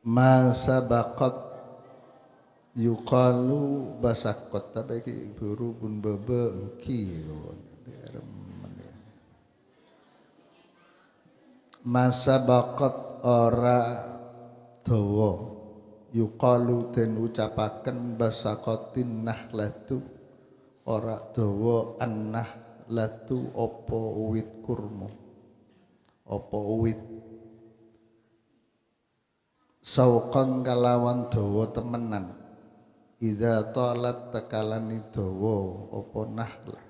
ma sabaqat yuqalu basaqat tapi iki buru pun bebe engki ma sabaqat ora dawa yuqalu den ucapaken basaqatin nahlatu ora dawa an-nahlatu apa uwit kurma apa uwit sauqan kalawan dawa temenan idza talat takalani dawa apa nahlah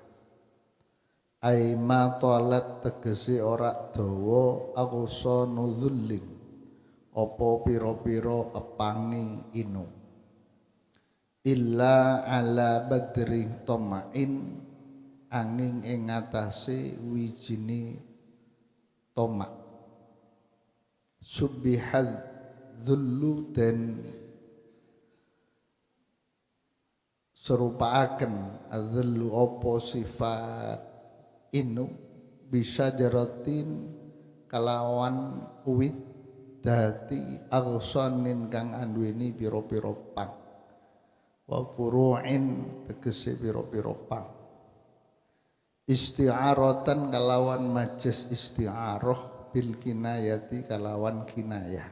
ai ma talat tegese ora dawa aqsanu dzullin apa pira-pira epangi inu illa ala badri tomain angin ing ngatasé wijine tomak subihal dzullu dan serupaaken adzullu apa sifat inu bisa jaratin kalawan uwit dati aghsanin kang anduweni pira-pira pang wa furu'in tegese pira-pira pang isti'aratan kalawan majas isti'arah bil kinayati kalawan kinayah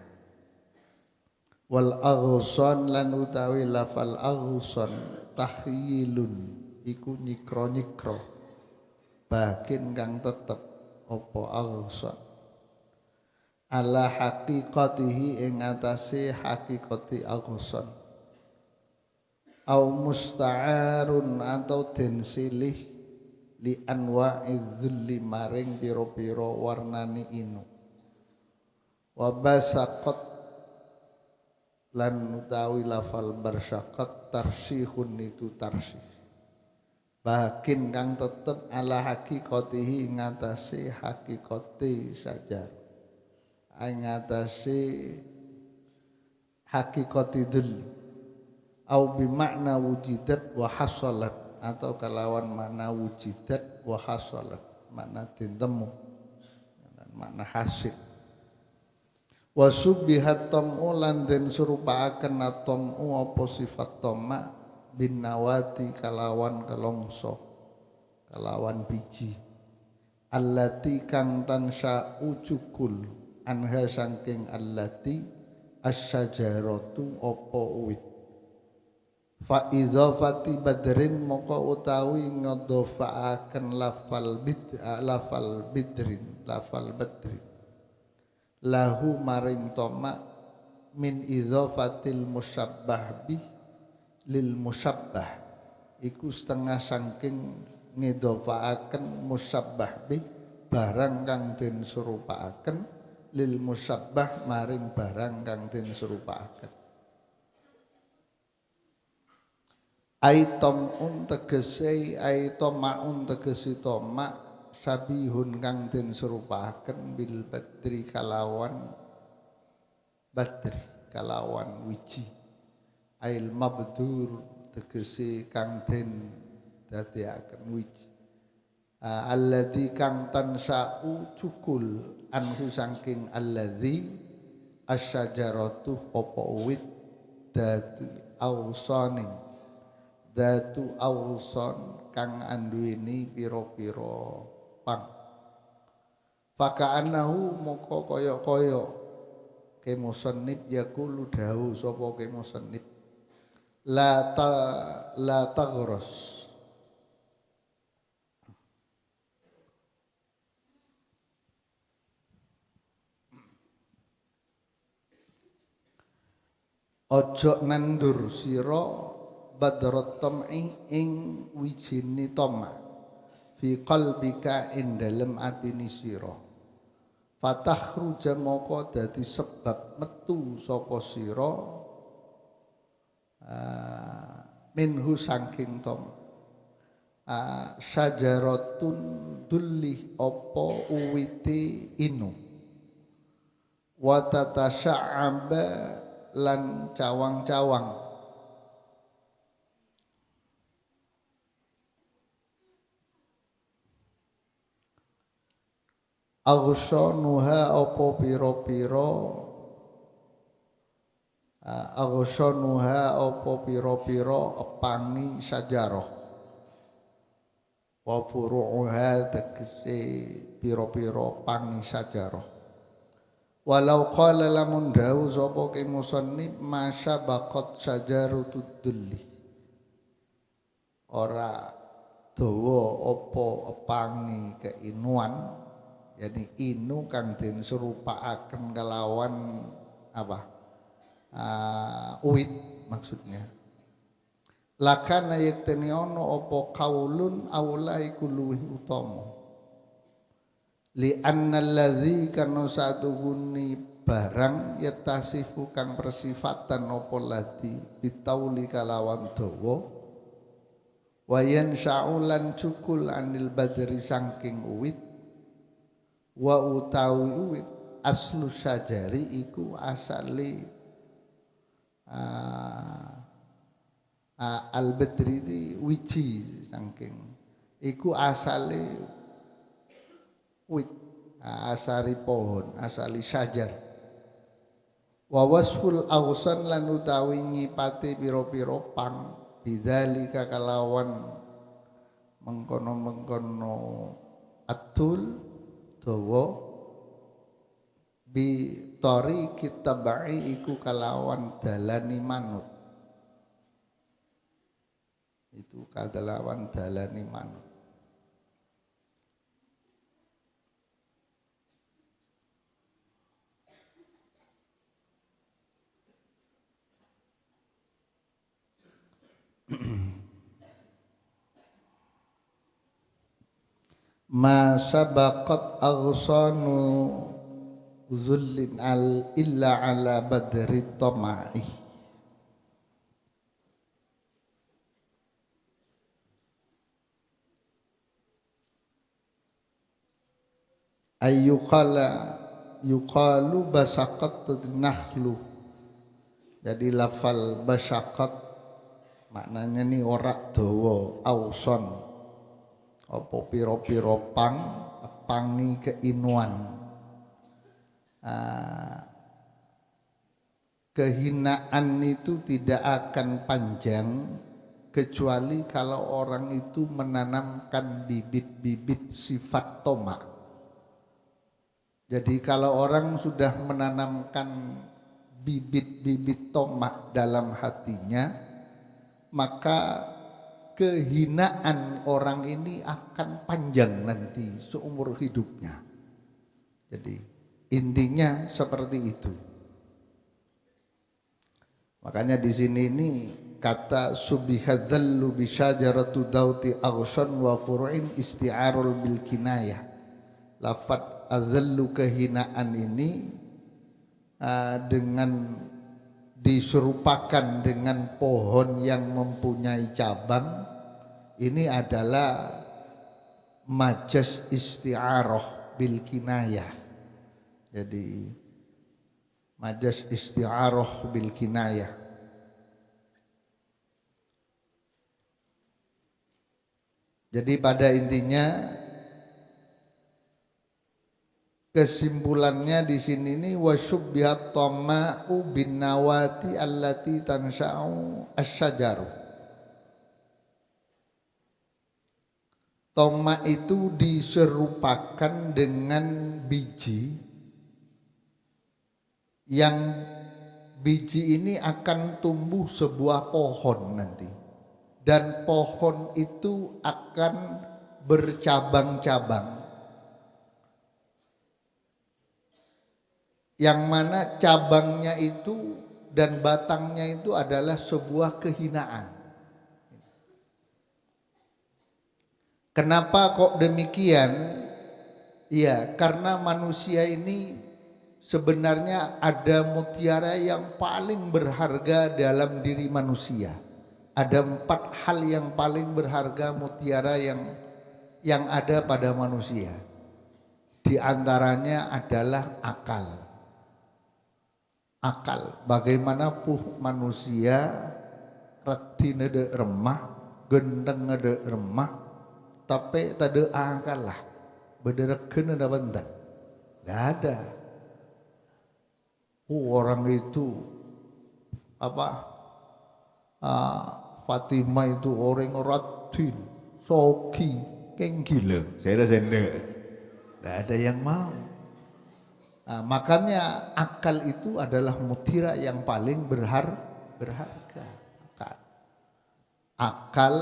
wal aghsan lan utawi lafal aghsan tahyilun iku nyikra-nyikra bakin kang tetep apa aghsan ala haqiqatihi ing atase haqiqati aghsan au musta'arun atau den silih li anwa'idz dzulli maring pira-pira warnane inu wa basaqat lan utawi lafal barsaqat tarsihun itu tarsih bakin kang tetep ala haqiqatihi ngatasi haqiqati saja ngatasi haqiqati dzul au bi makna wujidat wa hasalat atau kalawan makna wujidat wa hasalat makna ditemu makna hasil wa subbihat tamu lan den serupaaken tamu apa sifat tama bin nawati kalawan kelongso kalawan biji allati kang tansya ucukul anha saking allati asyajaratu apa uwit fa idzafati badrin moko utawi ngedofaaken lafal badrin lahu maring toma min idzafatil musyabbah bi lil musyabbah iku setengah saking ngedofaaken musyabbah bi barang kang den serupaaken lil musyabbah maring barang kang den serupaaken aitom tegese aitomaun tegese toma sabihun kang den serupaaken bil badri kalawan wiji ail mabdur tegese kang den dadiaken wiji alladzi kang tansa'u cukul anhu saking alladzi asyajaratu apa uwit datu awsanin datu awsan kang anduweni pira-pira pang faka'annahu moko kaya-kaya ke musannif yaqulu dawu sapa ke musannif la taghras ojo nandur sira badrat tam'i ing wijini toma fi qalbika ing dalem atini sira fatakhruja moko dadi sebab metu sapa sira minhu saking tom syajaratun dulli apa uwiti inu wa tatasya'aba lan cawang-cawang aghsanuha apa pira-pira aghsanuha apa pira-pira epangi sajarah wa furu'uha tegese pira-pira pangi sajarah. Walau qala lamun dawu sapa ke musannif masya baqat sajarutud dulli, ora dawa apa epangi keinuan, yani inu kang den serupaaken kelawan apa uwit maksudnya. Lakana yekteni ono apa kaulun aula iku luwih utama. Li annal ladzi kana satuguni barang yatasifu kang persifatan apa ladzi bitauli kalawan dawa wa yansha'ulan cukul anil badri saking uwit wa utawi uwit aslu sajari iku asali al-badri itu wiji saking iku asale wit, asari pohon, asali sajar. Wa wasful awsan lan utawi nyipati pira-pira pang bidzalika kalawan mengkono-mengkono atul dawa bi tori kitabai iku kalawan dalani manut. Itu kalawan dalani manut. Ma sabaqat aghsanu zullin al illa ala badri tama'i yuqalu basaqat nakhlu. Jadi lafal basaqat maknanya ni ora dawa auson apa pira-pira pangi keinuan. Kehinaan itu tidak akan panjang kecuali kalau orang itu menanamkan bibit-bibit sifat tomak. Jadi kalau orang sudah menanamkan bibit-bibit tomak dalam hatinya, maka kehinaan orang ini akan panjang nanti seumur hidupnya. Jadi intinya seperti itu. Makanya di sini ini kata subihadzallu bisyajaratu dauti aghsan wa furu'in isti'arul bil kinayah. Lafaz azallu kehinaan ini dengan diserupakan dengan pohon yang mempunyai cabang, ini adalah majas isti'arah bil kinayah. Jadi majas isti'arah bil kinayah. Jadi pada intinya kesimpulannya di sini ini wasyubbihat tama'u bin nawati allati tansha'u asyajaru. Toma itu diserupakan dengan biji yang biji ini akan tumbuh sebuah pohon nanti, dan pohon itu akan bercabang-cabang. Yang mana cabangnya itu dan batangnya itu adalah sebuah kehinaan. Kenapa kok demikian? Ya, karena manusia ini sebenarnya ada mutiara yang paling berharga dalam diri manusia. Ada 4 hal yang paling berharga mutiara yang ada pada manusia. Di antaranya adalah akal. Akal, bagaimana manusia reti nede remah, gendeng nede remah, tapi tade akal lah, bedereken ada bentar, tidak ada. Orang itu apa Fatimah itu orang Radin, Sogi, keng gila. Saya rasa tidak ada yang mau. Nah, makanya akal itu adalah mutiara yang paling berharga. Akal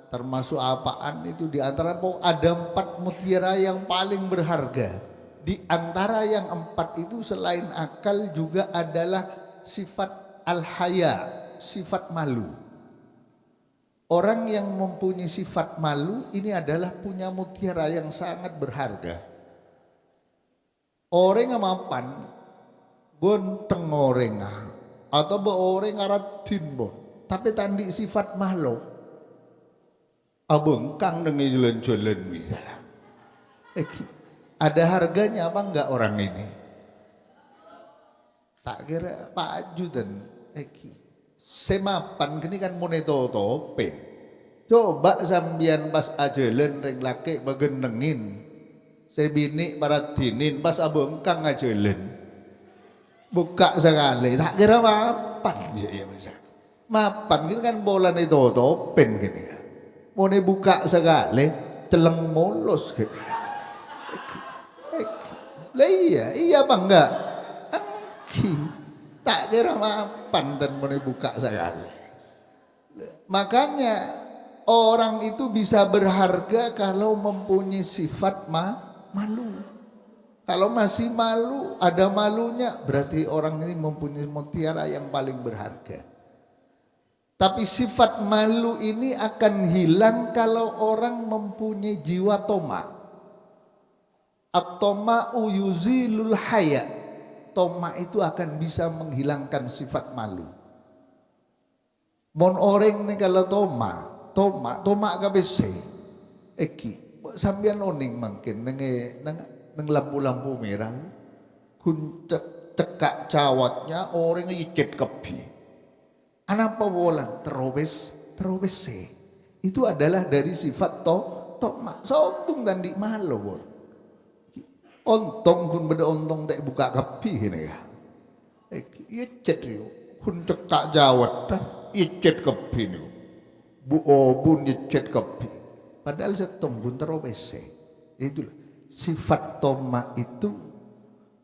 termasuk apaan itu di antara ada 4 mutiara yang paling berharga. Di antara yang 4 itu selain akal juga adalah sifat al-haya, sifat malu. Orang yang mempunyai sifat malu ini adalah punya mutiara yang sangat berharga. Orang mapan gonteng orang atau orang ngaradin tapi tandi sifat malu abengkang dengan jalan-jalan misalnya. Ada harganya apa enggak orang ini? Tak kira Pak Ajudan semapan gini kan moneto topen. Coba sambian pas ajalan ring laki bagenengin sebini para dinin pas abengkang ajalan buka sekali tak kira mapan ya misal mapan gini kan bola itu topen gini mau buka sekali celeng molos gitu. Lah iya apa enggak tak kira mapan dan mau buka sekali. Makanya orang itu bisa berharga kalau mempunyai sifat malu. Kalau masih malu, ada malunya, berarti orang ini mempunyai mutiara yang paling berharga. Tapi sifat malu ini akan hilang kalau orang mempunyai jiwa toma. At-toma'u yuzilul haya. Toma itu akan bisa menghilangkan sifat malu. Mon orang ini kalau toma kabese. Sambian oning mungkin neng lampu-lampu merah. Kun cekak cawatnya orang ngikit kepi. Anapa bolan terobes se. Itu adalah dari sifat toma. Sombong dan di malu bol. Ontong kun beda ontong tak buka kepi ini ya. Icet yo. Kun cekak jawat dah icet kepi ni. Bu obun icet kepi. Padahal setong kun terobes se. Itulah sifat toma itu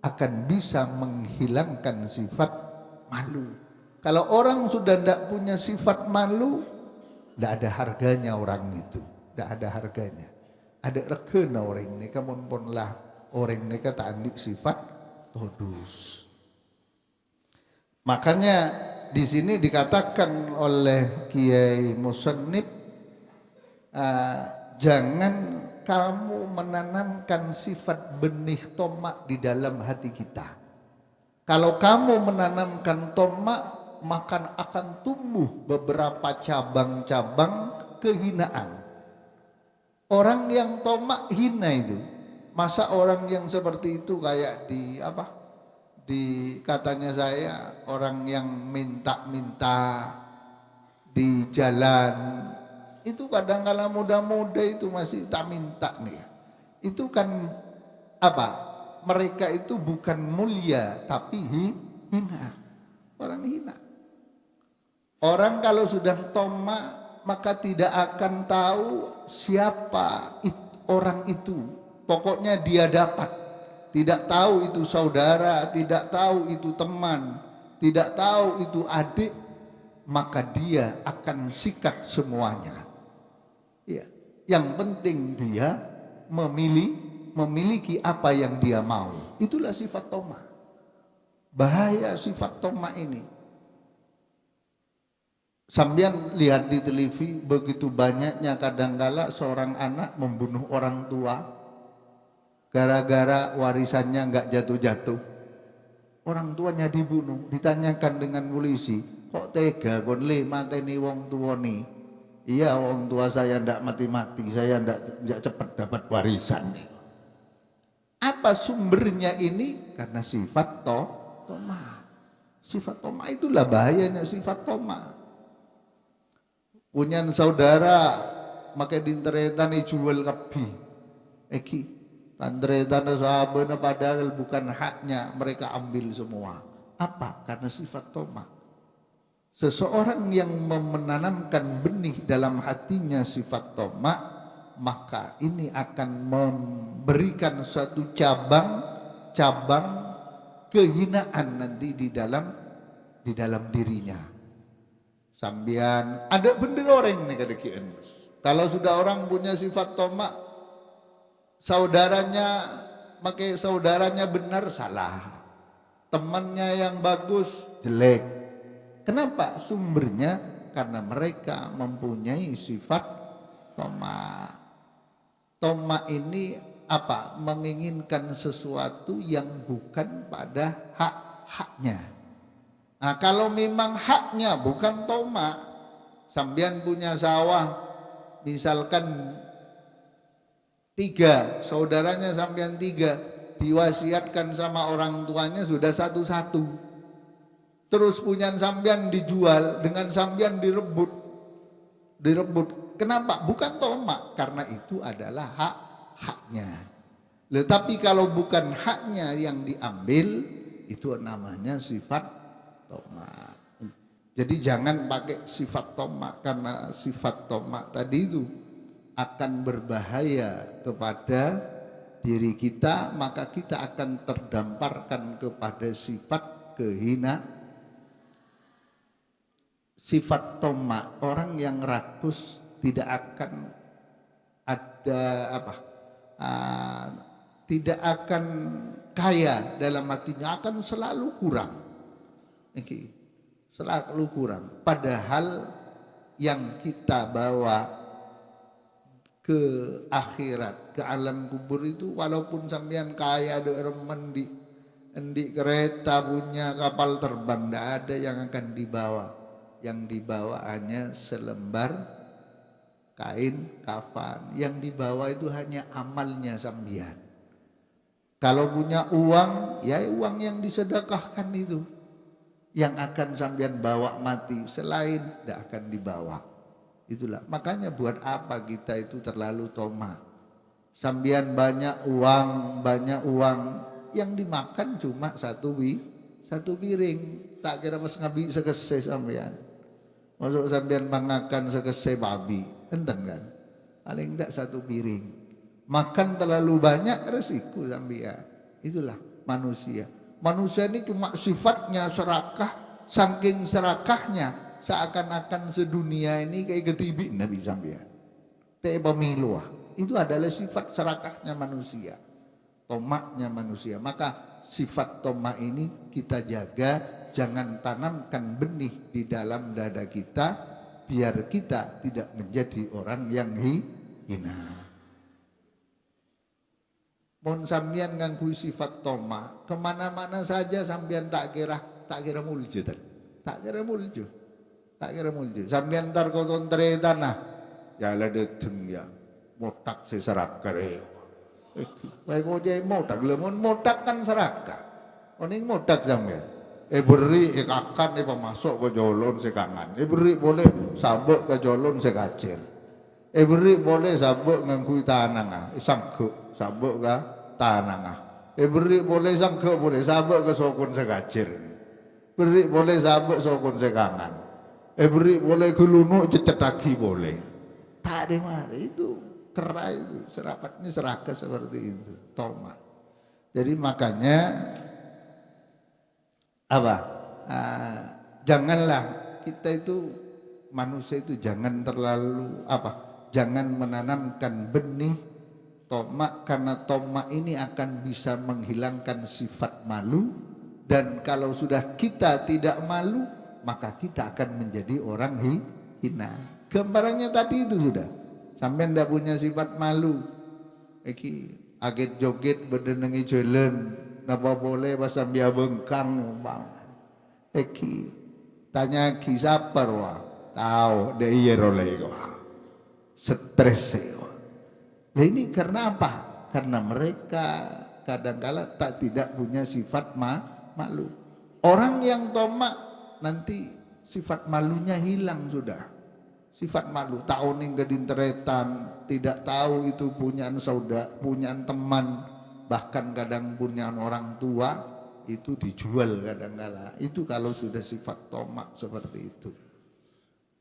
akan bisa menghilangkan sifat malu. Kalau orang sudah tidak punya sifat malu, tidak ada harganya orang itu, tidak ada harganya. Ada regana orang ini, kamu pun lah orang ini kata andik sifat todus. Makanya di sini dikatakan oleh Kiai Musannif, jangan kamu menanamkan sifat benih tomak di dalam hati kita. Kalau kamu menanamkan tomak, maka akan tumbuh beberapa cabang-cabang kehinaan. Orang yang tomak hina itu, masa orang yang seperti itu kayak di katanya saya orang yang minta-minta di jalan. Itu kadang-kala muda-muda itu masih tak minta nih. Itu kan mereka itu bukan mulia tapi hina. Orang hina. Orang kalau sudah toma maka tidak akan tahu siapa orang itu. Pokoknya dia dapat. Tidak tahu itu saudara, tidak tahu itu teman, tidak tahu itu adik, maka dia akan sikat semuanya. Ya, yang penting dia memiliki apa yang dia mau. Itulah sifat toma. Bahaya sifat toma ini. Sambian lihat di TV begitu banyaknya kadangkala seorang anak membunuh orang tua gara-gara warisannya enggak jatuh-jatuh. Orang tuanya dibunuh, ditanyakan dengan polisi, kok tega kon le mateni wong tua nih? Iya, wong tua saya ndak mati-mati, saya ndak cepat dapat warisan nih. Apa sumbernya ini? Karena sifat toma. Sifat toma itulah bahayanya sifat toma. Punya saudara maka dinteretan jual kepi. Tanteretan sahabatnya padahal bukan haknya, mereka ambil semua. Apa? Karena sifat toma. Seseorang yang menanamkan benih dalam hatinya sifat tomak, maka ini akan memberikan suatu cabang kehinaan nanti di dalam dirinya. Sambian ada bener orang nih kadekian. Kalau sudah orang punya sifat tomak, saudaranya benar salah, temannya yang bagus jelek. Kenapa? Sumbernya karena mereka mempunyai sifat tomak. Tomak ini apa? Menginginkan sesuatu yang bukan pada hak-haknya. Nah, kalau memang haknya bukan tomak, sambian punya sawah, misalkan 3, saudaranya sambian 3, diwasiatkan sama orang tuanya sudah satu-satu. Terus punya sambian dijual, dengan sambian direbut. Kenapa? Bukan tomak, karena itu adalah haknya. Tetapi kalau bukan haknya yang diambil, itu namanya sifat tomak. Jadi jangan pakai sifat tomak, karena sifat tomak tadi itu akan berbahaya kepada diri kita, maka kita akan terdamparkan kepada sifat kehinaan. Sifat tomak, orang yang rakus tidak akan ada tidak akan kaya dalam hatinya, akan selalu kurang. Selalu kurang. Padahal yang kita bawa ke akhirat, ke alam kubur itu, walaupun sampean kaya ada remen di kereta, punya kapal terbang, tidak ada yang akan dibawa. Yang dibawa hanya selembar kain kafan. Yang dibawa itu hanya amalnya sambian. Kalau punya uang, ya uang yang disedekahkan itu yang akan sambian bawa mati, selain tidak akan dibawa. Itulah makanya buat apa kita itu terlalu tomak. Sambian banyak uang, yang dimakan cuma satu piring. Tak kira pas ngabi sekese sambian. Masuk sambian mangakan sekese babi, enten kan? Paling tidak satu piring. Makan terlalu banyak resiko sambian. Itulah manusia. Manusia ini cuma sifatnya serakah, saking serakahnya seakan-akan sedunia ini kayak ketibik Nabi sambian. Teh pemilu. Itu adalah sifat serakahnya manusia. Tomaknya manusia. Maka sifat tomak ini kita jaga. Jangan tanamkan benih di dalam dada kita, biar kita tidak menjadi orang yang hina. Mon sambian nganggu sifat tomak, kemana-mana saja sambian tak kira mulju. Tak kira mulju. Sambian tar koton tanah, ya lah deteng ya, motak seserak kare. Baik oje motak, lemon motak kan serakah. Oning motak sambian. Beri akan pemasok ke jolon sekangan. Beri boleh sabuk ke jolon sekacil. Beri boleh sabuk ngangkui tanang. Sangkuk sabuk ke tanang. Beri boleh sangkuk boleh sabuk ke sokun sekacil. Beri boleh sabuk sokun sekangan. Beri boleh gelunuk cecetaki boleh. Tak ada mari itu kerai itu serapatnya serakah seperti itu. Tomak. Jadi makanya janganlah kita itu manusia itu jangan terlalu jangan menanamkan benih tomak, karena tomak ini akan bisa menghilangkan sifat malu, dan kalau sudah kita tidak malu maka kita akan menjadi orang hina. Gambarannya tadi itu sudah sampai ndak punya sifat malu, aget joget berdenengi jalan. Napa boleh pas sambil bengkang bang. Tanya kisah wah. Tahu deh iya roleh wah. Stres wah. Nah ini karena apa? Karena mereka kadangkala tidak punya sifat malu. Orang yang tomak nanti sifat malunya hilang sudah. Sifat malu, tahu nih gedinteretan, tidak tahu itu punyaan saudara, punyaan teman, bahkan kadang punyaan orang tua, itu dijual kadang-kala. Itu kalau sudah sifat tomak seperti itu.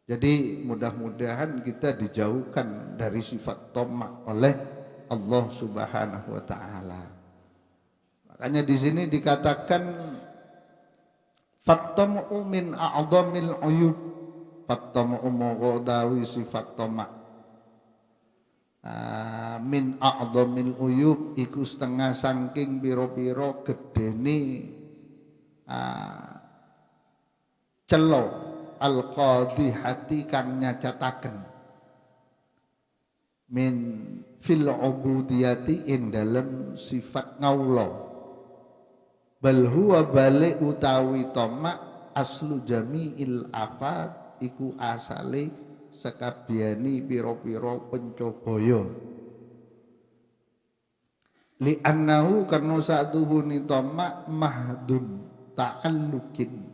Jadi mudah-mudahan kita dijauhkan dari sifat tomak oleh Allah Subhanahu wa taala. Makanya di sini dikatakan fattamu min a'dhamil uyub. Fattamu mengkodawi sifat tomak. Min a'dhamil uyub iku setengah saking pira-pira gedene celo al-qadihati kang nyacataken min fil ubudiyati ing dalem sifat ngaula bal huwa bali utawi tomak aslu jami'il afat iku asale sakabehane pira-pira pencobaya li annahu karena satuhune tamak mahdun ta'allukin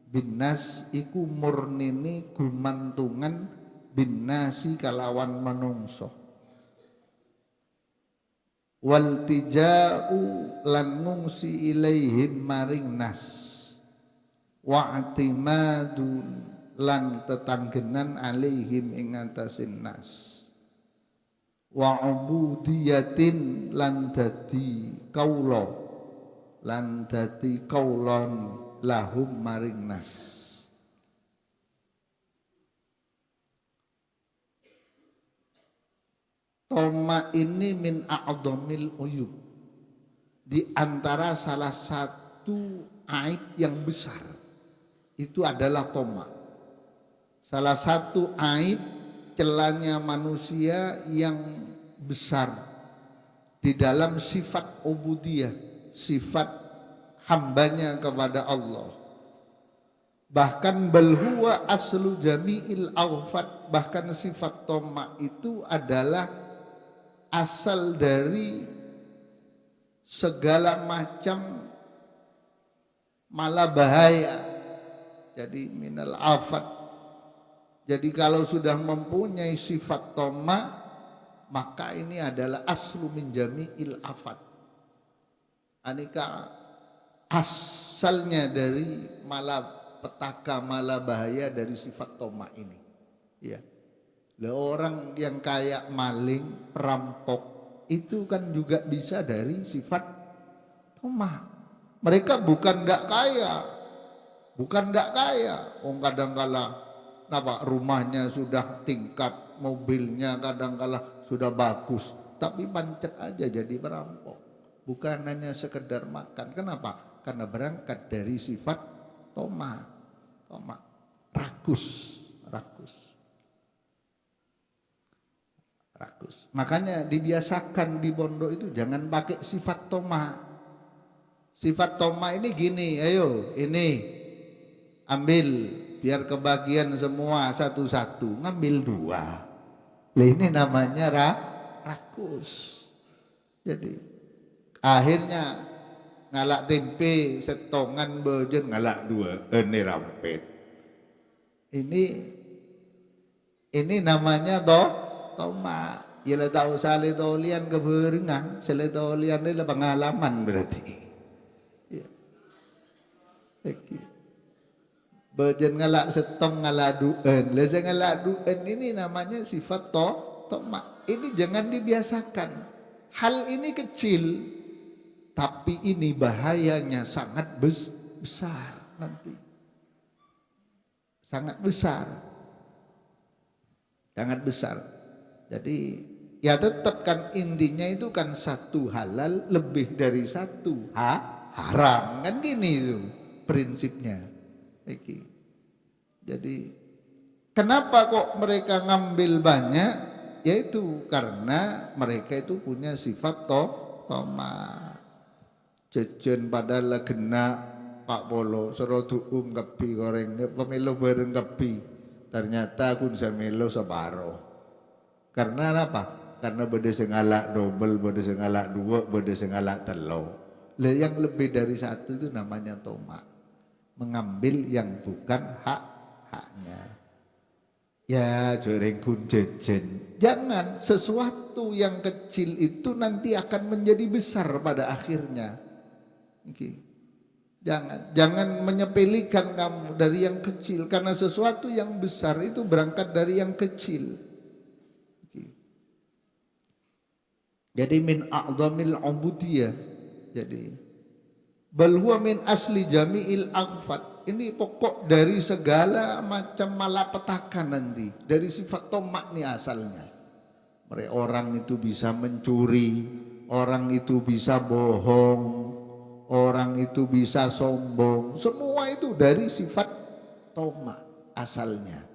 binnas iku murnine gumantungan binnasi kalawan manungsa wal tija'u lan ngungsi ilaihim maring nas wa'timadun lan tetanggenan alaihim ing atasin nas wa ubudiyatin lan dadi kaula lan dadi kaulani lahum maring nas. Toma ini min a'dhamil uyub, di antara salah satu aib yang besar itu adalah toma. Salah satu aib celanya manusia yang besar di dalam sifat ubudiyah, sifat hambanya kepada Allah. Bahkan bal huwa aslu jami'il awfat, bahkan sifat toma itu adalah asal dari segala macam malabahaya. Jadi minal afat. Jadi kalau sudah mempunyai sifat toma, maka ini adalah aslu min jami'il afat. Anika asalnya dari malapetaka, malabahaya dari sifat toma ini. Ya. Orang yang kayak maling, perampok itu kan juga bisa dari sifat toma. Mereka bukan ndak kaya, kadang-kala napa rumahnya sudah tingkat, mobilnya kadang-kala sudah bagus, tapi pancet aja jadi perampok. Bukan hanya sekedar makan. Kenapa? Karena berangkat dari sifat toma, rakus. Makanya dibiasakan di pondok itu jangan pakai sifat toma. Sifat toma ini gini, ayo ini ambil biar kebagian semua satu-satu, ngambil dua. Lah ini namanya rakus. Jadi akhirnya ngalak tempe setongan bojen ngalak dua, ini rampet. Ini namanya toma. Ya lah tahu saletolian keberengang, saletolian ini pengalaman berarti. Ya. Bojen ngalak setong ngalak duen. Leza ngalak duen ini namanya sifat toma. Ini jangan dibiasakan. Hal ini kecil, tapi ini bahayanya sangat besar nanti. Sangat besar. Jadi ya tetap kan intinya itu kan satu halal lebih dari satu haram. Kan gini itu prinsipnya. Jadi kenapa kok mereka ngambil banyak? Yaitu karena mereka itu punya sifat toma. Jejen padahal kena Pak Polo serodu kepi goreng pemilu bareng kepi. Ternyata kun semelo separo. Karena apa? Karena beda sengalak double, beda sengalak dua, beda sengalak telo. Yang lebih dari satu itu namanya toma. Mengambil yang bukan haknya. Ya joreng kun jejen. Jangan sesuatu yang kecil itu nanti akan menjadi besar pada akhirnya. Jangan menyepelekan kamu dari yang kecil, karena sesuatu yang besar itu berangkat dari yang kecil. Jadi min a'zamil ubudiyah. Jadi bal huwa min asli jami'il aghfat. Ini pokok dari segala macam malapetaka nanti. Dari sifat tomak nih asalnya. Mereka orang itu bisa mencuri, orang itu bisa bohong, orang itu bisa sombong. Semua itu dari sifat tomak asalnya.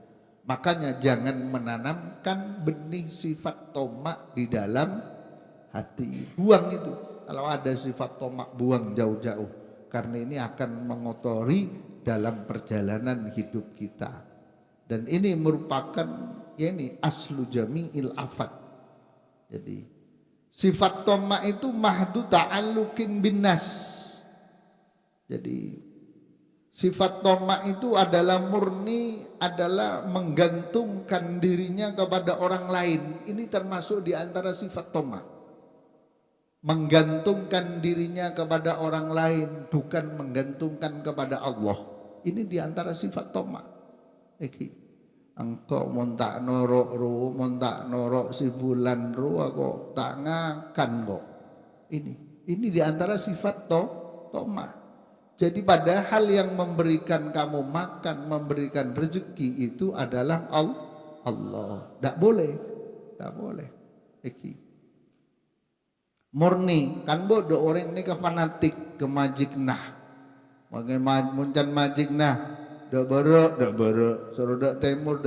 Makanya jangan menanamkan benih sifat tomak di dalam hati. Buang itu. Kalau ada sifat tomak, buang jauh-jauh. Karena ini akan mengotori dalam perjalanan hidup kita. Dan ini merupakan aslu jami'il afat. Jadi sifat tomak itu mahdu ta'alluqin binnas. Jadi sifat tomak itu adalah murni, adalah menggantungkan dirinya kepada orang lain. Ini termasuk di antara sifat tomak. Menggantungkan dirinya kepada orang lain, bukan menggantungkan kepada Allah. Ini di antara sifat tomak. Engkau montak norok ru, montak norok si bulan ru, aku tak ngakan kok. Ini di antara sifat tomak. Jadi padahal yang memberikan kamu makan, memberikan rezeki itu adalah Allah. Tidak boleh, tidak boleh. Murni kan bodoh orang ini ke fanatik, ke majik nah. Bagaimana muncan majik nah. Dak berek, suruh dak temur,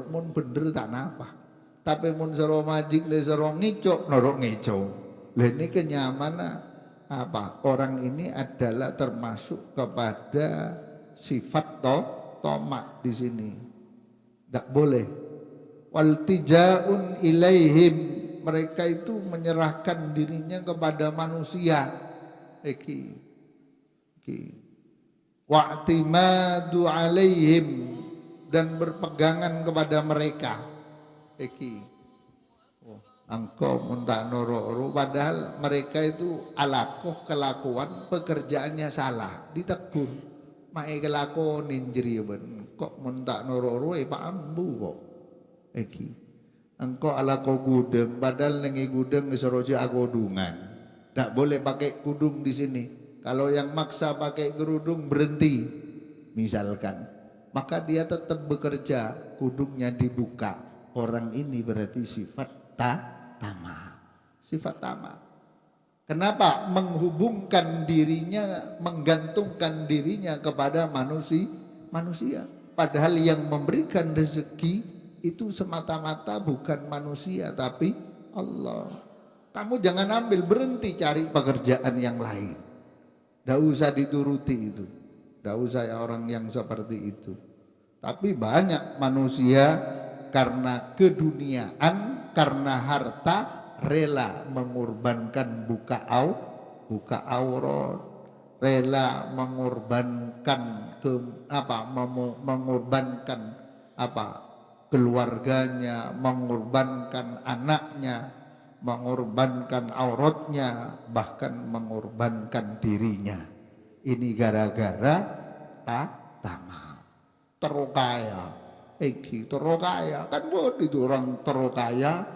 mun bener tak napa. Tapi mun suruh majik, suruh ngicok, norok ngicok. Lah ini kenyamanan apa? Orang ini adalah termasuk kepada sifat tomak di sini. Dak boleh. Waltijaun ilaihim, mereka itu menyerahkan dirinya kepada manusia. Wa'timadu alaihim, dan berpegangan kepada mereka. Engkau muntak noro, padahal mereka itu alakoh kelakuan pekerjaannya salah, ditegur. Mae kelakon injri ben kok muntak noro pak ambu kok. Engkau alakoh gudeng, padahal nengi gudeng ngeserosi aku dungan. Tidak boleh pakai kudung di sini. Kalau yang maksa pakai kerudung berhenti misalkan, maka dia tetap bekerja, kudungnya dibuka. Orang ini berarti sifat tamak. Sifat tamak. Kenapa? Menghubungkan dirinya, menggantungkan dirinya kepada manusia. Padahal yang memberikan rezeki itu semata-mata bukan manusia tapi Allah. Kamu jangan ambil, berhenti cari pekerjaan yang lain. Tidak usah dituruti itu. Tidak usah orang yang seperti itu. Tapi banyak manusia karena keduniaan, karena harta, rela mengorbankan buka aurat, rela mengorbankan mengorbankan keluarganya, mengorbankan anaknya, mengorbankan auratnya, bahkan mengorbankan dirinya. Ini gara-gara tamak, terokaya. Terokaya kan buat itu orang terokaya,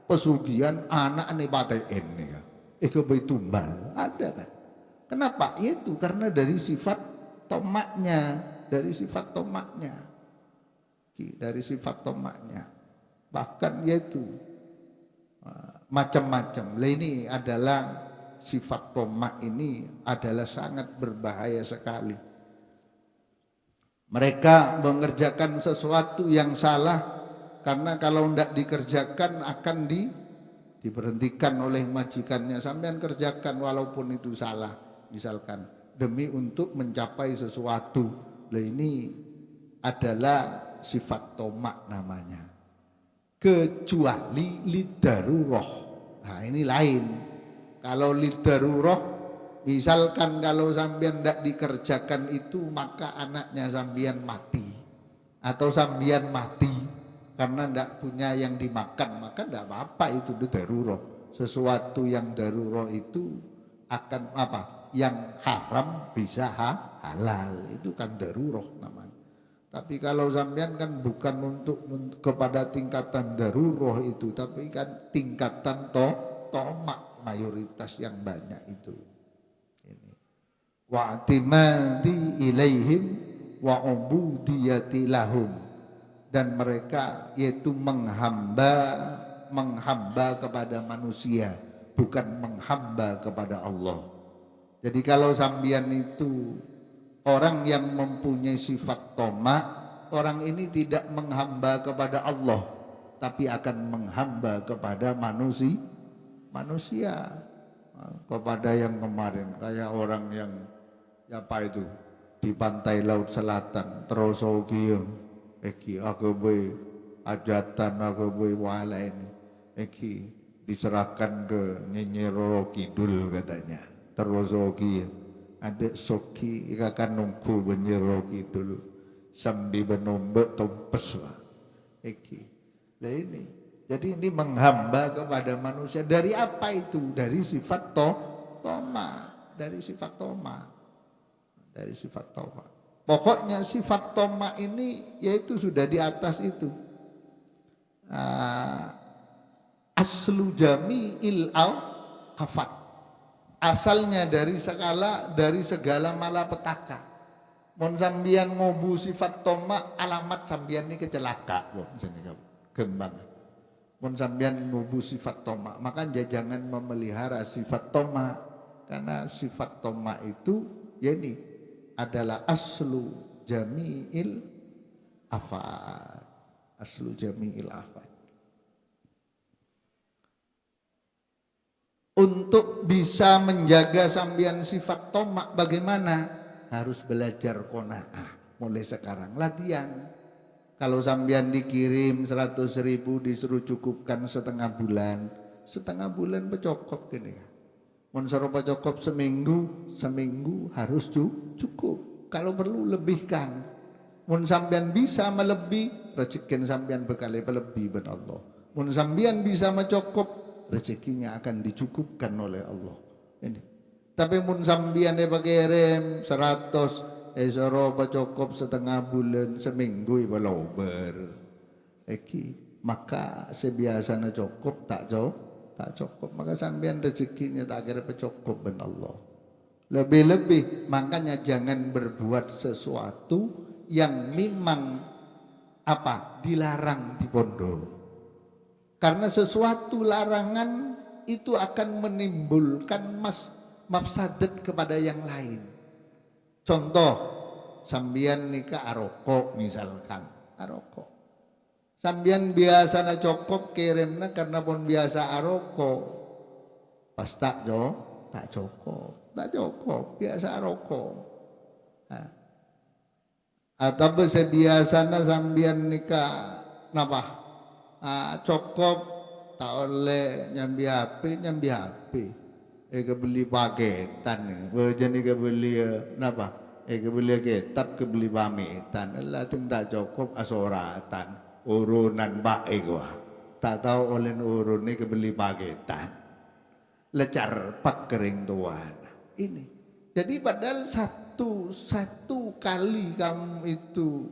pesugihan anak nih paten nih. Kebaik tumbal ada kan? Kenapa? Itu karena dari sifat tomaknya, dari sifat tomaknya, dari sifat tomaknya. Bahkan yaitu macam-macam. Ini adalah sifat tomak, ini adalah sangat berbahaya sekali. Mereka mengerjakan sesuatu yang salah karena kalau tidak dikerjakan akan diberhentikan oleh majikannya. Sampean kerjakan walaupun itu salah, misalkan demi untuk mencapai sesuatu. Ini adalah sifat tomak namanya. Kecuali lidarurah. Nah ini lain. Kalau lidarurah, misalkan kalau sambian tidak dikerjakan itu maka anaknya sambian mati, atau sambian mati karena tidak punya yang dimakan, maka tidak apa-apa, itu darurat. Sesuatu yang darurat itu akan yang haram bisa halal. Itu kan daruroh namanya. Tapi kalau sampean kan bukan untuk kepada tingkatan daruroh itu, tapi kan tingkatan tomak mayoritas yang banyak itu. Ini. Wa'timadi ilaihim wa ubudiyati lahum, dan mereka yaitu menghamba kepada manusia, bukan menghamba kepada Allah. Jadi kalau sambian itu orang yang mempunyai sifat tomak, orang ini tidak menghamba kepada Allah, tapi akan menghamba kepada manusia. Kepada yang kemarin, kayak orang yang apa itu di pantai Laut Selatan, terus eki agawe ajatan agawe wala ini, eki diserahkan ke Nyi Roro Kidul katanya. Terus adek soki akan nunggu Nyiro Kidul sambil benombek tompes lah. Eki. Nah ini. Jadi ini menghamba kepada manusia. Dari apa itu? Dari sifat toma. Dari sifat toma. Dari sifat toma. Pokoknya sifat toma ini yaitu sudah di atas itu. Aslu jami'il afat. Asalnya dari segala malapetaka. Mon sambian ngobu sifat toma, alamat sambian ini kecelaka. Gembang. Mon sambian ngobu sifat toma, maka jangan memelihara sifat toma, karena sifat toma itu ya ini adalah aslu jami'il afat. Aslu jami'il afat. Untuk bisa menjaga sambian sifat tomak bagaimana? Harus belajar qanaah. Mulai sekarang latihan. Kalau sambian dikirim 100.000 disuruh cukupkan setengah bulan pecokop gini ya. Monsoro pecokop seminggu harus cukup. Kalau perlu lebihkan. Mun sambian bisa melebih, rezekin sambian bekali lebih ben Allah. Mun sambian bisa mencokop, rezekinya akan dicukupkan oleh Allah. Ini. Tapi mun sambian pakai rem 100, soro cukup setengah bulan, seminggu iba lober. Maka sebiasanya cukup tak cukup. Maka sambian rezekinya tak kira cukup ben Allah. Lebih-lebih makanya jangan berbuat sesuatu yang memang dilarang di pondok. Karena sesuatu larangan itu akan menimbulkan mafsadat kepada yang lain. Contoh, sambian nikah arokok misalkan, arokok. Sambian biasa na cokop kirimna karena pun biasa arokok. Pas tak cokop, biasa arokok. Nah. Atau sebiasana sambian nikah napa? Cokop tak oleh nyambi HP kebeli paketan jadi kebeli napa kebeli kitab kebeli pamitan lah ting tak cokop asoratan urunan baik wah tak tahu oleh urun ini kebeli paketan lecar pak kering tuan ini. Jadi padahal satu kali kamu itu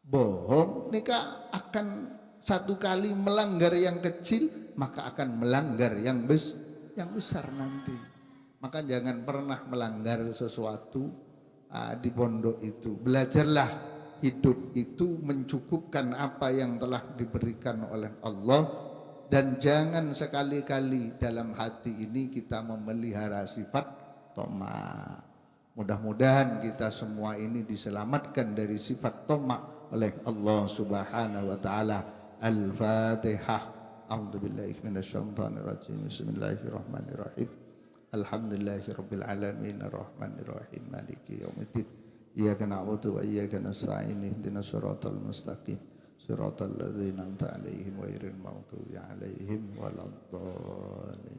bohong, nikah akan satu kali melanggar yang kecil, maka akan melanggar yang besar nanti. Maka jangan pernah melanggar sesuatu di pondok itu. Belajarlah hidup itu mencukupkan apa yang telah diberikan oleh Allah, dan jangan sekali-kali dalam hati ini kita memelihara sifat tomak. Mudah-mudahan kita semua ini diselamatkan dari sifat tomak oleh Allah Subhanahu wa taala. Al-Fatihah. A'udzubillahi minasyaitonir rajim. Bismillahirrahmanirrahim. Alhamdulillahirabbil alamin arrahmanir rahim maliki yaumiddin. Iyyaka na'budu wa iyyaka nasta'in ihdinas siratal mustaqim. Siratal ladzina an'amta 'alaihim ghairil maghdubi 'alaihim waladdallin.